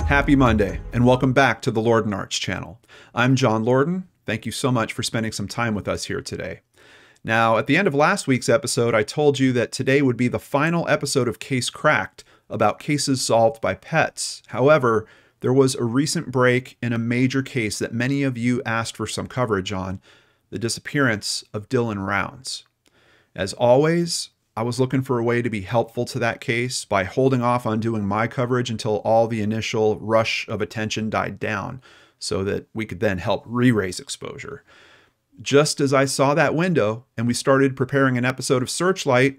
Happy Monday, and welcome back to the LordanArts channel. I'm John Lordan. Thank you so much for spending some time with us here today. Now, at the end of last week's episode, I told you that today would be the final episode of Case Cracked about cases solved by pets. However, there was a recent break in a major case that many of you asked for some coverage on, the disappearance of Dylan Rounds. As always, I was looking for a way to be helpful to that case by holding off on doing my coverage until all the initial rush of attention died down so that we could then help re-raise exposure. Just as I saw that window and we started preparing an episode of Searchlight,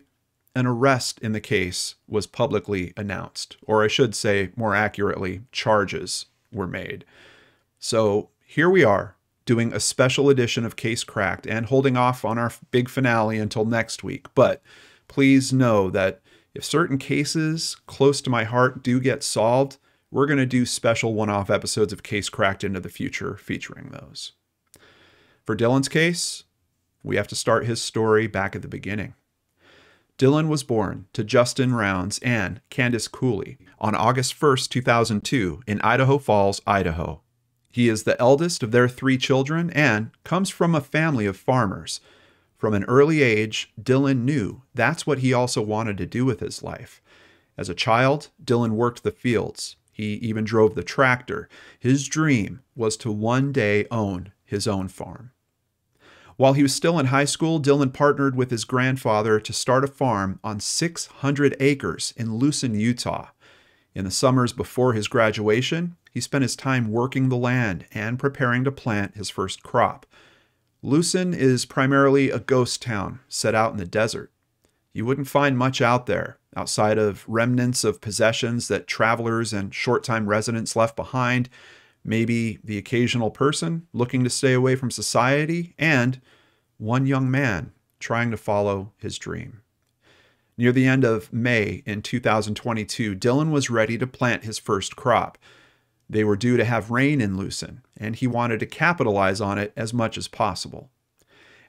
an arrest in the case was publicly announced, or I should say more accurately, charges were made. So here we are, doing a special edition of Case Cracked and holding off on our big finale until next week. But please know that if certain cases close to my heart do get solved, we're going to do special one-off episodes of Case Cracked into the future featuring those. For Dylan's case, we have to start his story back at the beginning. Dylan was born to Justin Rounds and Candace Cooley on August 1st, 2002 in Idaho Falls, Idaho. He is the eldest of their 3 children and comes from a family of farmers. From an early age, Dylan knew that's what he also wanted to do with his life. As a child, Dylan worked the fields. He even drove the tractor. His dream was to one day own his own farm. While he was still in high school, Dylan partnered with his grandfather to start a farm on 600 acres in Lucin, Utah. In the summers before his graduation, he spent his time working the land and preparing to plant his first crop. Lucin is primarily a ghost town set out in the desert. You wouldn't find much out there outside of remnants of possessions that travelers and short-time residents left behind, maybe the occasional person looking to stay away from society, and one young man trying to follow his dream. Near the end of May in 2022, Dylan was ready to plant his first crop. They were due to have rain in Lucin, and he wanted to capitalize on it as much as possible.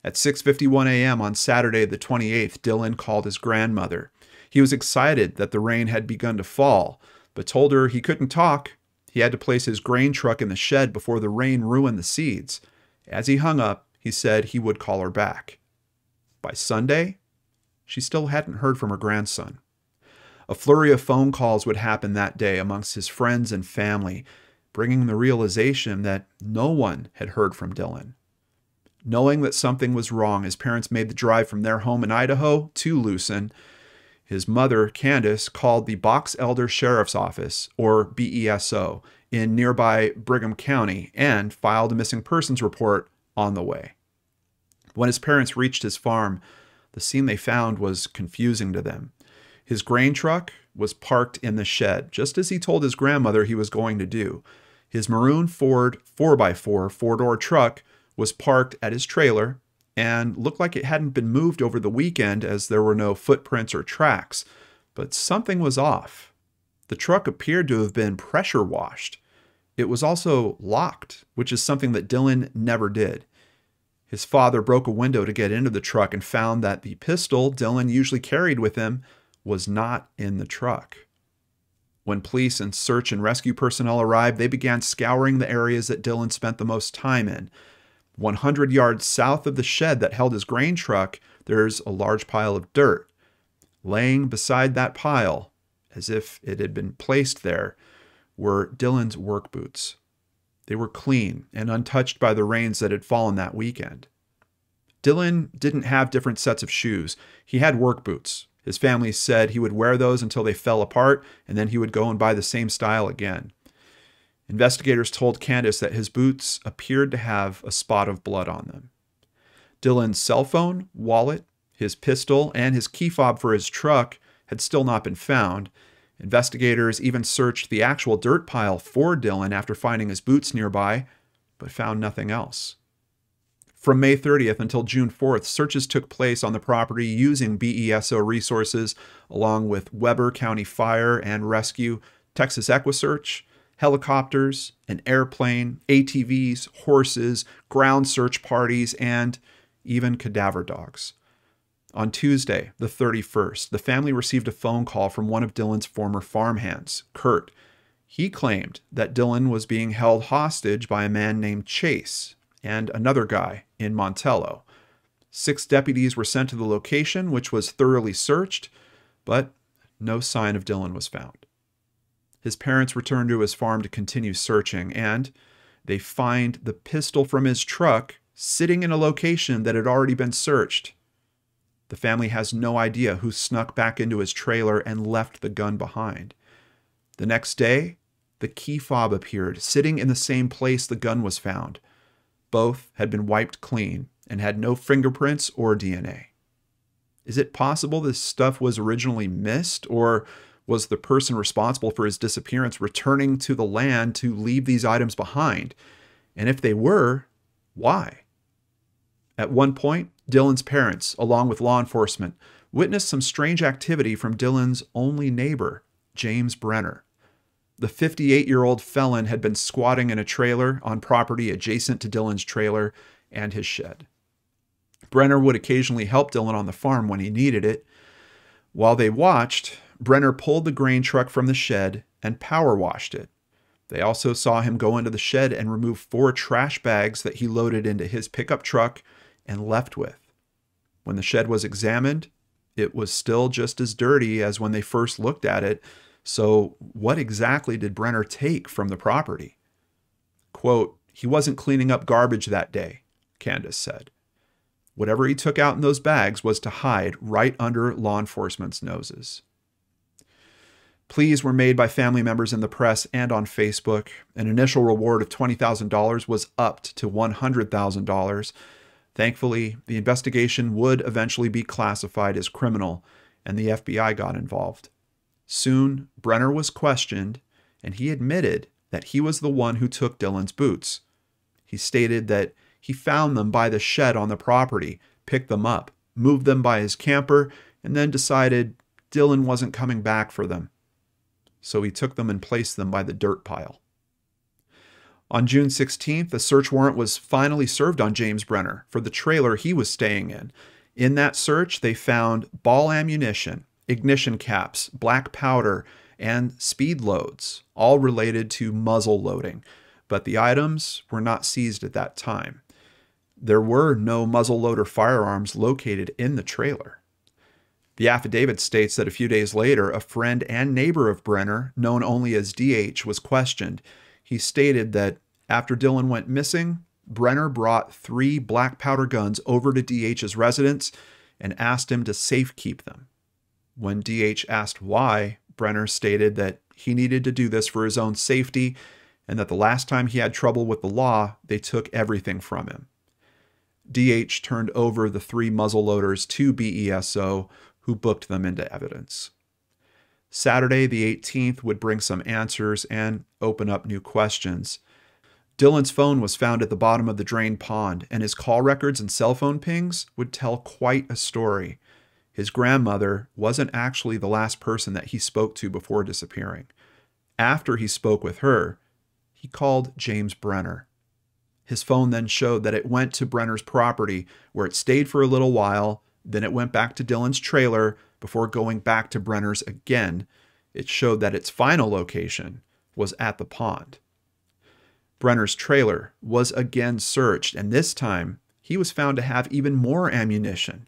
At 6:51 a.m. on Saturday the 28th, Dylan called his grandmother. He was excited that the rain had begun to fall, but told her he couldn't talk. He had to place his grain truck in the shed before the rain ruined the seeds. As he hung up, he said he would call her back. By Sunday, she still hadn't heard from her grandson. A flurry of phone calls would happen that day amongst his friends and family, bringing the realization that no one had heard from Dylan. Knowing that something was wrong, his parents made the drive from their home in Idaho to Lucin. His mother, Candace, called the Box Elder Sheriff's Office, or BESO, in nearby Brigham County and filed a missing persons report on the way. When his parents reached his farm, the scene they found was confusing to them. His grain truck was parked in the shed, just as he told his grandmother he was going to do. His maroon Ford 4x4 four-door truck was parked at his trailer and looked like it hadn't been moved over the weekend as there were no footprints or tracks. But something was off. The truck appeared to have been pressure washed. It was also locked, which is something that Dylan never did. His father broke a window to get into the truck and found that the pistol Dylan usually carried with him was not in the truck. When police and search and rescue personnel arrived, they began scouring the areas that Dylan spent the most time in. 100 yards south of the shed that held his grain truck, there's a large pile of dirt. Laying beside that pile, as if it had been placed there, were Dylan's work boots. They were clean and untouched by the rains that had fallen that weekend. Dylan didn't have different sets of shoes. He had work boots. His family said he would wear those until they fell apart, and then he would go and buy the same style again. Investigators told Candace that his boots appeared to have a spot of blood on them. Dylan's cell phone, wallet, his pistol, and his key fob for his truck had still not been found. Investigators even searched the actual dirt pile for Dylan after finding his boots nearby, but found nothing else. From May 30th until June 4th, searches took place on the property using BESO resources, along with Weber County Fire and Rescue, Texas EquiSearch, helicopters, an airplane, ATVs, horses, ground search parties, and even cadaver dogs. On Tuesday, the 31st, the family received a phone call from one of Dylan's former farmhands, Kurt. He claimed that Dylan was being held hostage by a man named Chase and another guy in Montello. 6 deputies were sent to the location, which was thoroughly searched, but no sign of Dylan was found. His parents returned to his farm to continue searching, and they find the pistol from his truck sitting in a location that had already been searched. The family has no idea who snuck back into his trailer and left the gun behind. The next day, the key fob appeared, sitting in the same place the gun was found. Both had been wiped clean and had no fingerprints or DNA. Is it possible this stuff was originally missed, or was the person responsible for his disappearance returning to the land to leave these items behind? And if they were, why? At one point, Dylan's parents, along with law enforcement, witnessed some strange activity from Dylan's only neighbor, James Brenner. The 58-year-old felon had been squatting in a trailer on property adjacent to Dylan's trailer and his shed. Brenner would occasionally help Dylan on the farm when he needed it. While they watched, Brenner pulled the grain truck from the shed and power washed it. They also saw him go into the shed and remove 4 trash bags that he loaded into his pickup truck and left with. When the shed was examined, it was still just as dirty as when they first looked at it. So what exactly did Brenner take from the property? Quote, "He wasn't cleaning up garbage that day," Candace said. Whatever he took out in those bags was to hide right under law enforcement's noses. Pleas were made by family members in the press and on Facebook. An initial reward of $20,000 was upped to $100,000. Thankfully, the investigation would eventually be classified as criminal, and the FBI got involved. Soon, Brenner was questioned, and he admitted that he was the one who took Dylan's boots. He stated that he found them by the shed on the property, picked them up, moved them by his camper, and then decided Dylan wasn't coming back for them. So he took them and placed them by the dirt pile. On June 16th, a search warrant was finally served on James Brenner for the trailer he was staying in. In that search, they found ball ammunition, ignition caps, black powder, and speed loads, all related to muzzle loading, but the items were not seized at that time. There were no muzzleloader firearms located in the trailer. The affidavit states that a few days later, a friend and neighbor of Brenner, known only as DH, was questioned. He stated that after Dylan went missing, Brenner brought 3 black powder guns over to DH's residence and asked him to safekeep them. When DH asked why, Brenner stated that he needed to do this for his own safety and that the last time he had trouble with the law, they took everything from him. DH turned over the 3 muzzleloaders to BESO, who booked them into evidence. Saturday, the 18th, would bring some answers and open up new questions. Dylan's phone was found at the bottom of the drained pond, and his call records and cell phone pings would tell quite a story. His grandmother wasn't actually the last person that he spoke to before disappearing. After he spoke with her, he called James Brenner. His phone then showed that it went to Brenner's property, where it stayed for a little while. Then it went back to Dylan's trailer before going back to Brenner's again. It showed that its final location was at the pond. Brenner's trailer was again searched, and this time he was found to have even more ammunition.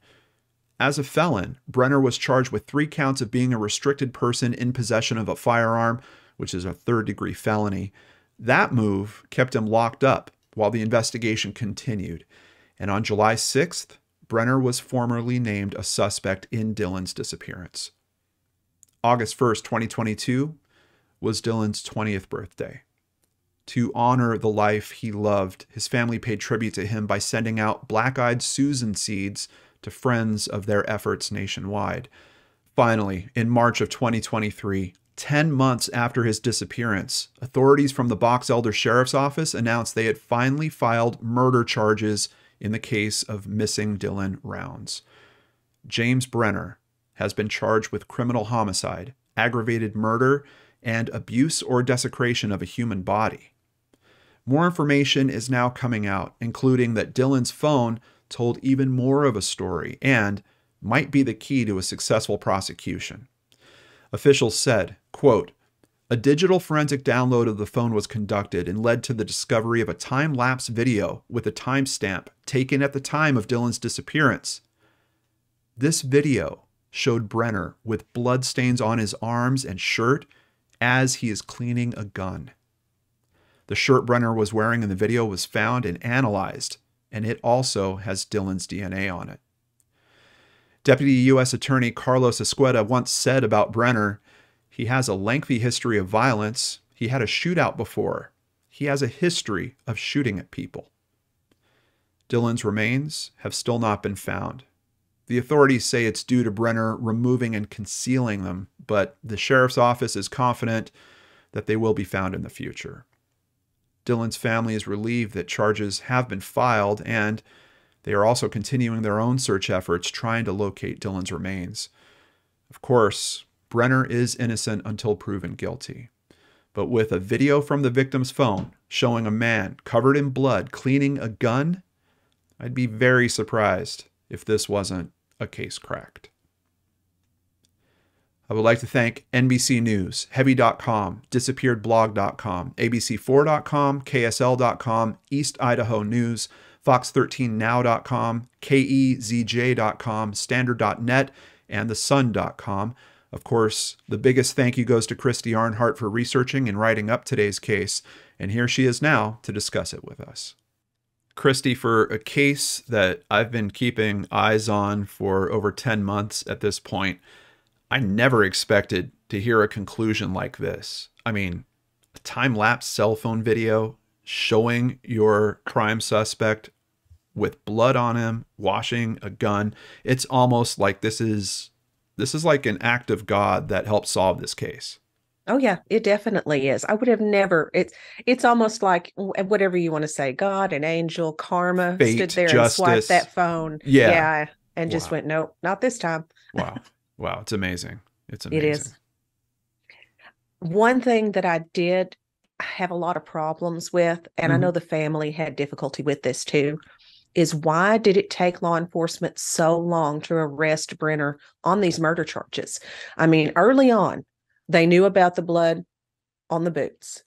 As a felon, Brenner was charged with 3 counts of being a restricted person in possession of a firearm, which is a 3rd-degree felony. That move kept him locked up while the investigation continued. And on July 6th, Brenner was formally named a suspect in Dylan's disappearance. August 1st, 2022 was Dylan's 20th birthday. To honor the life he loved, his family paid tribute to him by sending out black-eyed Susan seeds to friends of their efforts nationwide. Finally, in March of 2023, 10 months after his disappearance, authorities from the Box Elder Sheriff's Office announced they had finally filed murder charges in the case of missing Dylan Rounds. James Brenner has been charged with criminal homicide, aggravated murder, and abuse or desecration of a human body. More information is now coming out, including that Dylan's phone told even more of a story and might be the key to a successful prosecution. Officials said, quote, A digital forensic download of the phone was conducted and led to the discovery of a time-lapse video with a timestamp taken at the time of Dylan's disappearance. This video showed Brenner with bloodstains on his arms and shirt as he is cleaning a gun. The shirt Brenner was wearing in the video was found and analyzed, and it also has Dylan's DNA on it. Deputy U.S. Attorney Carlos Escueda once said about Brenner, "He has a lengthy history of violence. He had a shootout before. He has a history of shooting at people." Dylan's remains have still not been found. The authorities say it's due to Brenner removing and concealing them, but the sheriff's office is confident that they will be found in the future. Dylan's family is relieved that charges have been filed, and they are also continuing their own search efforts trying to locate Dylan's remains. Of course, Brenner is innocent until proven guilty. But with a video from the victim's phone showing a man covered in blood cleaning a gun, I'd be very surprised if this wasn't a case cracked. I would like to thank NBC News, Heavy.com, DisappearedBlog.com, ABC4.com, KSL.com, East Idaho News, Fox13Now.com, KEZJ.com, Standard.net, and TheSun.com. Of course, the biggest thank you goes to Christy Arnhart for researching and writing up today's case, and here she is now to discuss it with us. Christy, for a case that I've been keeping eyes on for over 10 months at this point, I never expected to hear a conclusion like this. I mean, a time-lapse cell phone video showing your prime suspect with blood on him, washing a gun. It's almost like this is like an act of God that helped solve this case. Oh yeah, it definitely is. I would have never, it's almost like whatever you want to say, God, an angel, karma, Fate, stood there justice. and swiped that phone. Yeah. And just went, nope, not this time. Wow. Wow. It's amazing. It's amazing. It is. One thing that I did have a lot of problems with, and I know the family had difficulty with this too, is why did it take law enforcement so long to arrest Brenner on these murder charges? I mean, early on, they knew about the blood on the boots.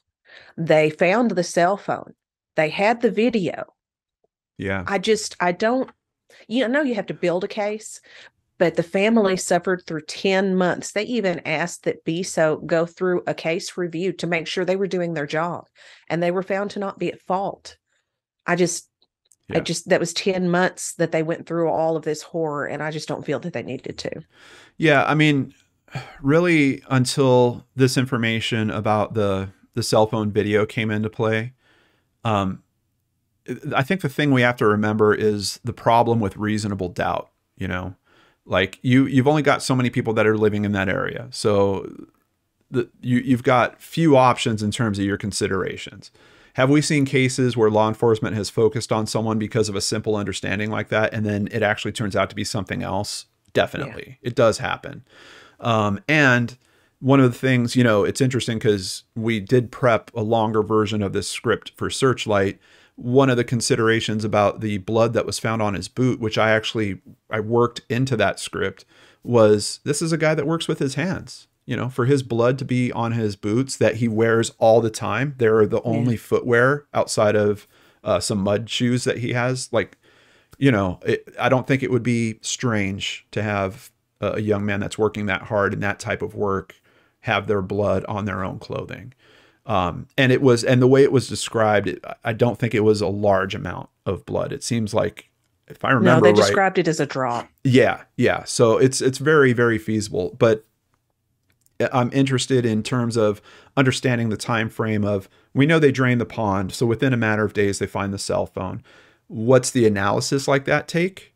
They found the cell phone. They had the video. Yeah. I don't, you know, you have to build a case, but the family suffered through 10 months. They even asked that BSO go through a case review to make sure they were doing their job, and they were found to not be at fault. That was 10 months that they went through all of this horror, and I just don't feel that they needed to. Yeah, I mean, really, until this information about the cell phone video came into play, I think the thing we have to remember is the problem with reasonable doubt. You know, like you've only got so many people that are living in that area, so you've got few options in terms of your considerations. Have we seen cases where law enforcement has focused on someone because of a simple understanding like that, and then it actually turns out to be something else? Definitely. Yeah. It does happen. And one of the things, you know, it's interesting because we did prep a longer version of this script for Searchlight. One of the considerations about the blood that was found on his boot, which I worked into that script, was this is a guy that works with his hands. You know, for his blood to be on his boots that he wears all the time. They're the only footwear outside of some mud shoes that he has. Like, you know, I don't think it would be strange to have a young man that's working that hard in that type of work have their blood on their own clothing. And the way it was described, I don't think it was a large amount of blood. It seems like, if I remember right, they described it as a drop. Yeah. So it's very, very feasible. But I'm interested in terms of understanding the time frame of, we know they drained the pond, so within a matter of days they find the cell phone. What's the analysis like that take?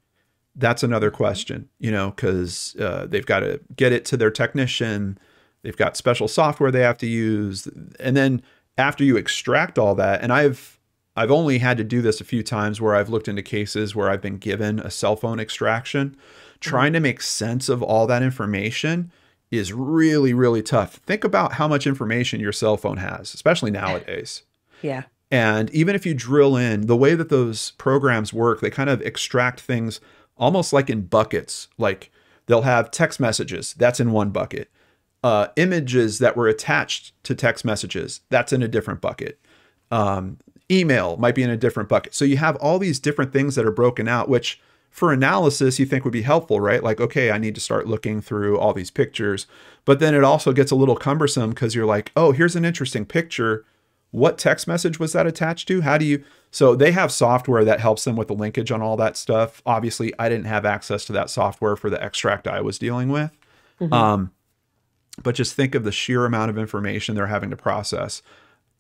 That's another question, you know, because they've got to get it to their technician. They've got special software they have to use. And then after you extract all that, and I've only had to do this a few times where I've looked into cases where I've been given a cell phone extraction, trying to make sense of all that information is really, really tough. Think about how much information your cell phone has, especially nowadays. Yeah. And even if you drill in, the way that those programs work, they kind of extract things almost like in buckets. Like they'll have text messages, that's in one bucket. Images that were attached to text messages, that's in a different bucket. Email might be in a different bucket. So you have all these different things that are broken out, which for analysis you think would be helpful, right? Like, okay, I need to start looking through all these pictures. But then it also gets a little cumbersome because you're like, oh, here's an interesting picture. What text message was that attached to? How do you... So they have software that helps them with the linkage on all that stuff. Obviously, I didn't have access to that software for the extract I was dealing with. But just think of the sheer amount of information they're having to process.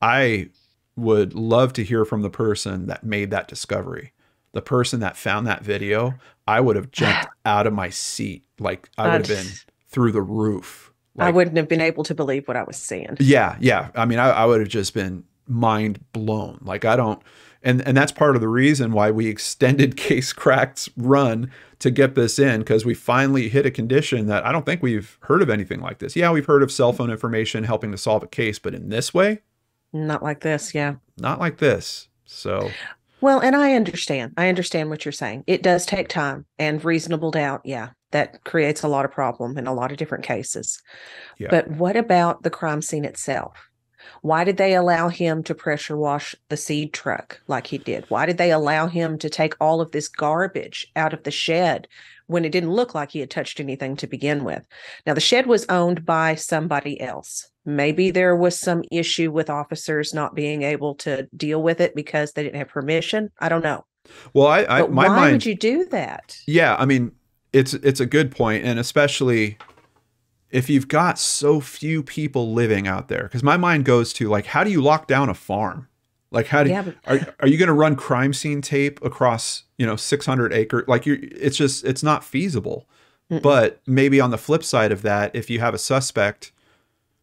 I would love to hear from the person that made that discovery. The person that found that video, I would have jumped out of my seat. Like, I would have been through the roof. Like, I wouldn't have been able to believe what I was seeing. Yeah, yeah. I mean, I would have just been mind blown. Like, I don't... And that's part of the reason why we extended Case Crack's run to get this in, because we finally hit a condition that I don't think we've heard of anything like this. Yeah, we've heard of cell phone information helping to solve a case, but in this way? Not like this, yeah. Not like this. So... Well, and I understand. I understand what you're saying. It does take time and reasonable doubt. Yeah, that creates a lot of problem in a lot of different cases. Yeah. But what about the crime scene itself? Why did they allow him to pressure wash the seed truck like he did? Why did they allow him to take all of this garbage out of the shed when it didn't look like he had touched anything to begin with? Now, the shed was owned by somebody else. Maybe there was some issue with officers not being able to deal with it because they didn't have permission. I don't know. Well, why would you do that? Yeah, I mean, it's a good point, and especially if you've got so few people living out there, because my mind goes to, like, how do you lock down a farm? Like, how do are you going to run crime scene tape across 600 acres? Like, it's not feasible. But maybe on the flip side of that, if you have a suspect.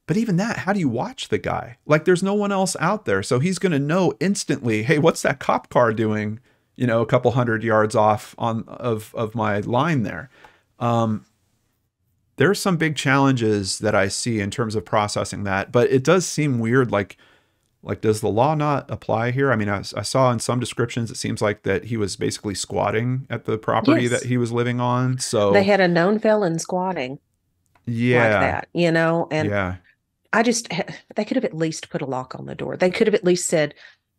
But even that, how do you watch the guy? Like, there's no one else out there. So he's going to know instantly, hey, what's that cop car doing, a couple 100 yards off of my line there? There are some big challenges that I see in terms of processing that. But it does seem weird. Like, does the law not apply here? I mean, I saw in some descriptions, it seems like that he was basically squatting at the property that he was living on. So they had a known felon squatting. Yeah. Like that, and yeah. They could have at least put a lock on the door. They could have at least said,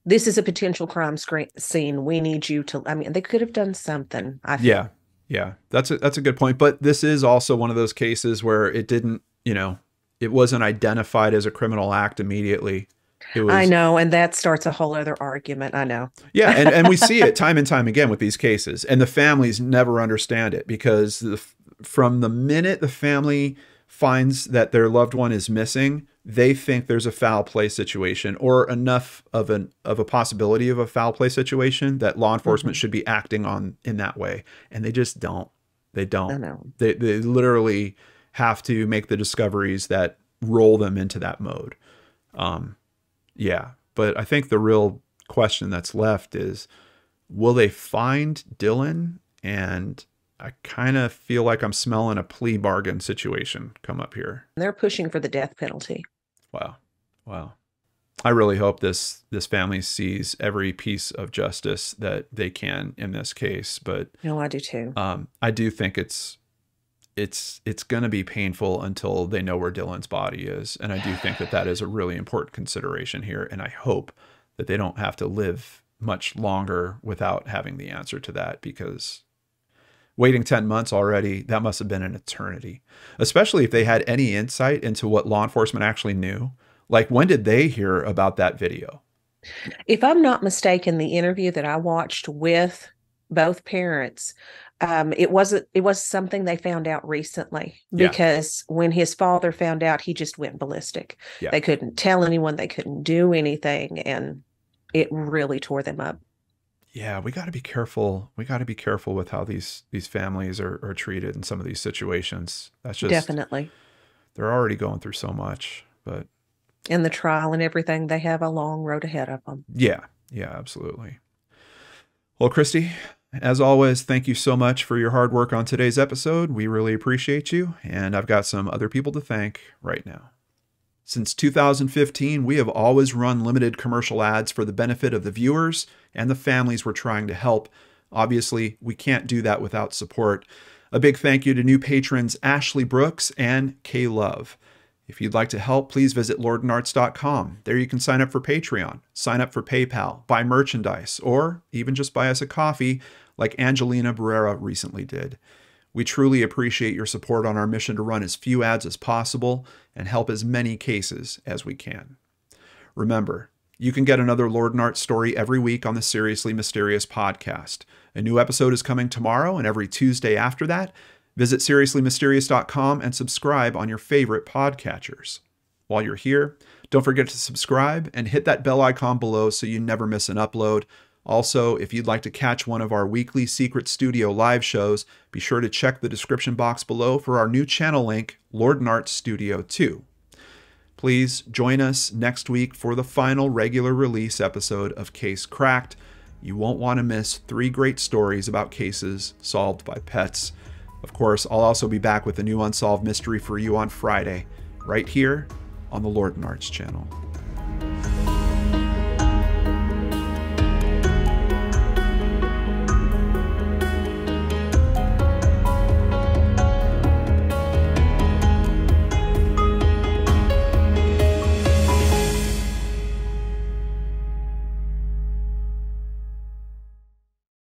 this is a potential crime scene. We need you to, they could have done something. I think. Yeah. Yeah. That's a good point. But this is also one of those cases where it didn't, it wasn't identified as a criminal act immediately. It was, I know. And that starts a whole other argument. I know. Yeah. And we see it time and time again with these cases, and the families never understand it because from the minute the family finds that their loved one is missing, they think there's a foul play situation or enough of a possibility of a foul play situation that law enforcement should be acting on in that way. And they just don't. They don't. I know. They literally have to make the discoveries that roll them into that mode. Yeah. But I think the real question that's left is, will they find Dylan? And I kind of feel like I'm smelling a plea bargain situation come up here. They're pushing for the death penalty. Wow. Wow. I really hope this family sees every piece of justice that they can in this case. But no, I do too. I do think it's going to be painful until they know where Dylan's body is. And I do think that is a really important consideration here. And I hope that they don't have to live much longer without having the answer to that, because waiting 10 months already, that must have been an eternity, especially if they had any insight into what law enforcement actually knew. Like, when did they hear about that video? If I'm not mistaken, the interview that I watched with both parents, it was something they found out recently, because when his father found out, he just went ballistic. Yeah. They couldn't tell anyone, they couldn't do anything, and it really tore them up. Yeah, we got to be careful. We got to be careful with how these families are treated in some of these situations. That's just definitely. They're already going through so much, but in the trial and everything, they have a long road ahead of them. Yeah, absolutely. Well, Christy, as always, thank you so much for your hard work on today's episode. We really appreciate you, and I've got some other people to thank right now. Since 2015, we have always run limited commercial ads for the benefit of the viewers and the families we're trying to help. Obviously, we can't do that without support. A big thank you to new patrons Ashley Brooks and Kay Love. If you'd like to help, please visit LordanArts.com. There you can sign up for Patreon, sign up for PayPal, buy merchandise, or even just buy us a coffee like Angelina Barrera recently did. We truly appreciate your support on our mission to run as few ads as possible and help as many cases as we can. Remember, you can get another LordanArts story every week on the Seriously Mysterious podcast. A new episode is coming tomorrow and every Tuesday after that. Visit SeriouslyMysterious.com and subscribe on your favorite podcatchers. While you're here, don't forget to subscribe and hit that bell icon below so you never miss an upload. Also, if you'd like to catch one of our weekly Secret Studio live shows, be sure to check the description box below for our new channel link, LordanArts Studio 2. Please join us next week for the final regular release episode of Case Cracked. You won't want to miss 3 great stories about cases solved by pets. Of course, I'll also be back with a new unsolved mystery for you on Friday, right here on the LordanArts channel.